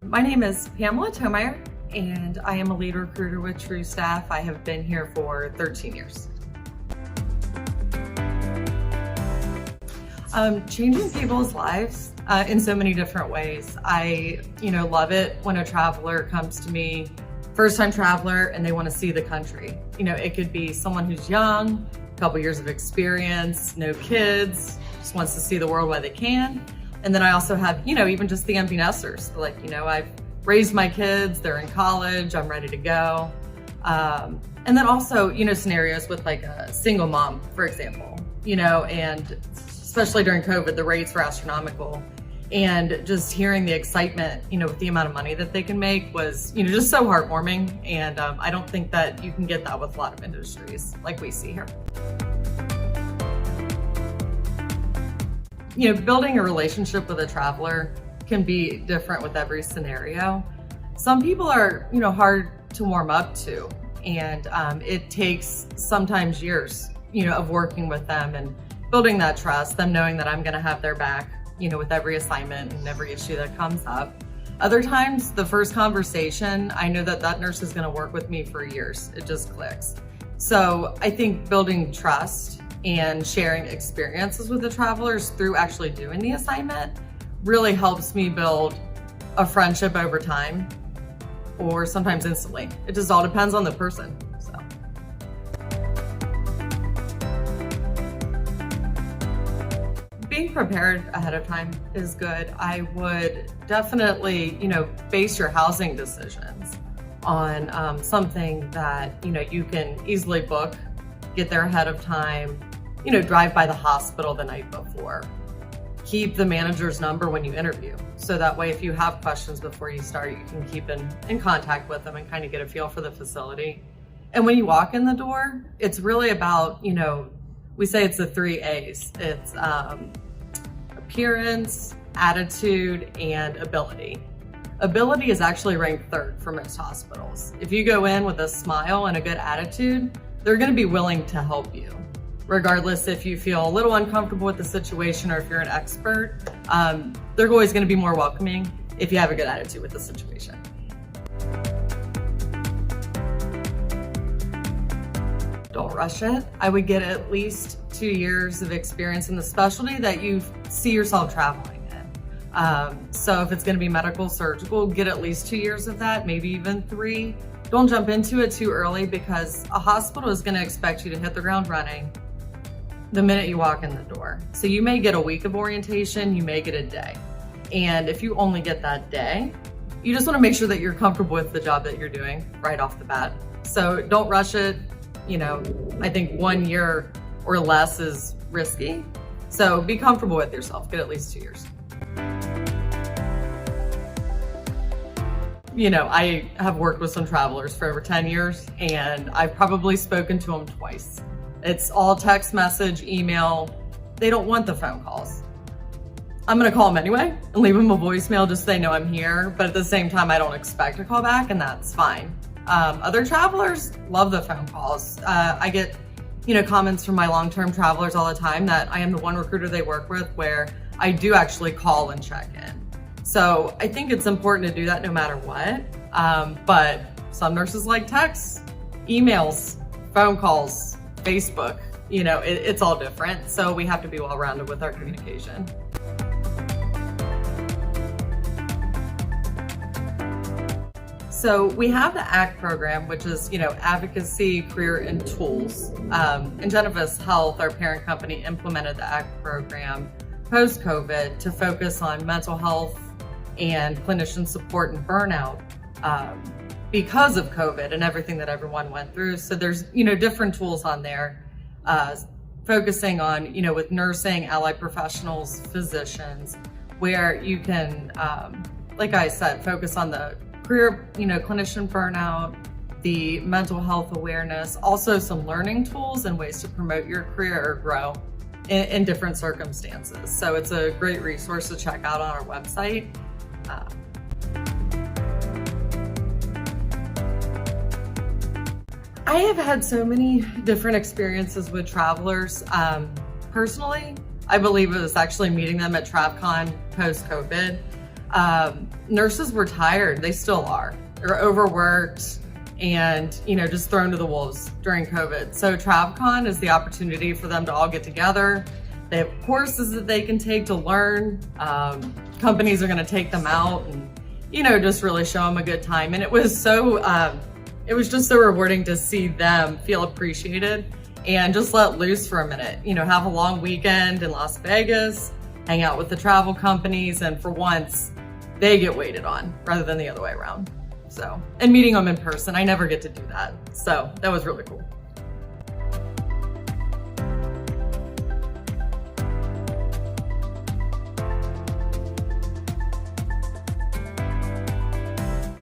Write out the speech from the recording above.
My name is Pam Thomayer, and I am a lead recruiter with Trustaff. I have been here for 13 years. Changing people's lives in so many different ways. I love it when a traveler comes to me, first-time traveler, and they want to see the country. It could be someone who's young, a couple years of experience, no kids, just wants to see the world while they can. And then I also have, even just the empty nesters. I've raised my kids, they're in college, I'm ready to go. And then also, scenarios with like a single mom, for example, and especially during COVID, the rates were astronomical. And just hearing the excitement, with the amount of money that they can make was, just so heartwarming. And I don't think that you can get that with a lot of industries like we see here. Building a relationship with a traveler can be different with every scenario. Some people are, hard to warm up to, and it takes sometimes years, of working with them and building that trust, them knowing that I'm gonna have their back, with every assignment and every issue that comes up. Other times, the first conversation, I know that that nurse is gonna work with me for years. It just clicks. So I think building trust and sharing experiences with the travelers through actually doing the assignment really helps me build a friendship over time, or sometimes instantly. It just all depends on the person. So. Being prepared ahead of time is good. I would definitely, base your housing decisions on something that, you can easily book, get there ahead of time, drive by the hospital the night before. Keep the manager's number when you interview. So that way, if you have questions before you start, you can keep in contact with them and kind of get a feel for the facility. And when you walk in the door, it's really about, we say it's the 3 A's. It's appearance, attitude, and ability. Ability is actually ranked 3rd for most hospitals. If you go in with a smile and a good attitude, they're gonna be willing to help you. Regardless if you feel a little uncomfortable with the situation or if you're an expert, they're always gonna be more welcoming if you have a good attitude with the situation. Don't rush it. I would get at least 2 years of experience in the specialty that you see yourself traveling in. So if it's gonna be medical, surgical, get at least 2 years of that, maybe even 3. Don't jump into it too early, because a hospital is gonna expect you to hit the ground running the minute you walk in the door. So you may get a week of orientation, you may get a day. And if you only get that day, you just wanna make sure that you're comfortable with the job that you're doing right off the bat. So don't rush it. I think 1 year or less is risky. So be comfortable with yourself, get at least 2 years. I have worked with some travelers for over 10 years, and I've probably spoken to them twice. It's all text message, email. They don't want the phone calls. I'm gonna call them anyway and leave them a voicemail just so they know I'm here, but at the same time, I don't expect a call back, and that's fine. Other travelers love the phone calls. I get, comments from my long-term travelers all the time that I am the one recruiter they work with where I do actually call and check in. So I think it's important to do that no matter what. But some nurses like texts, emails, phone calls, Facebook, it's all different. So we have to be well-rounded with our communication. So we have the ACT program, which is, Advocacy, Career, and Tools. And Genevis Health, our parent company, implemented the ACT program post-COVID to focus on mental health and clinician support and burnout because of COVID and everything that everyone went through. So there's, different tools on there focusing on, with nursing, allied professionals, physicians, where you can, like I said, focus on the career, clinician burnout, the mental health awareness, also some learning tools and ways to promote your career or grow in different circumstances. So it's a great resource to check out on our website. I have had so many different experiences with travelers. Personally, I believe it was actually meeting them at TravCon post-COVID. Nurses were tired. They still are. They're overworked and, just thrown to the wolves during COVID. So TravCon is the opportunity for them to all get together. They have courses that they can take to learn. Companies are going to take them out and, just really show them a good time. And it was just so rewarding to see them feel appreciated and just let loose for a minute, have a long weekend in Las Vegas, hang out with the travel companies, and for once, they get waited on rather than the other way around. So, and meeting them in person, I never get to do that. So that was really cool.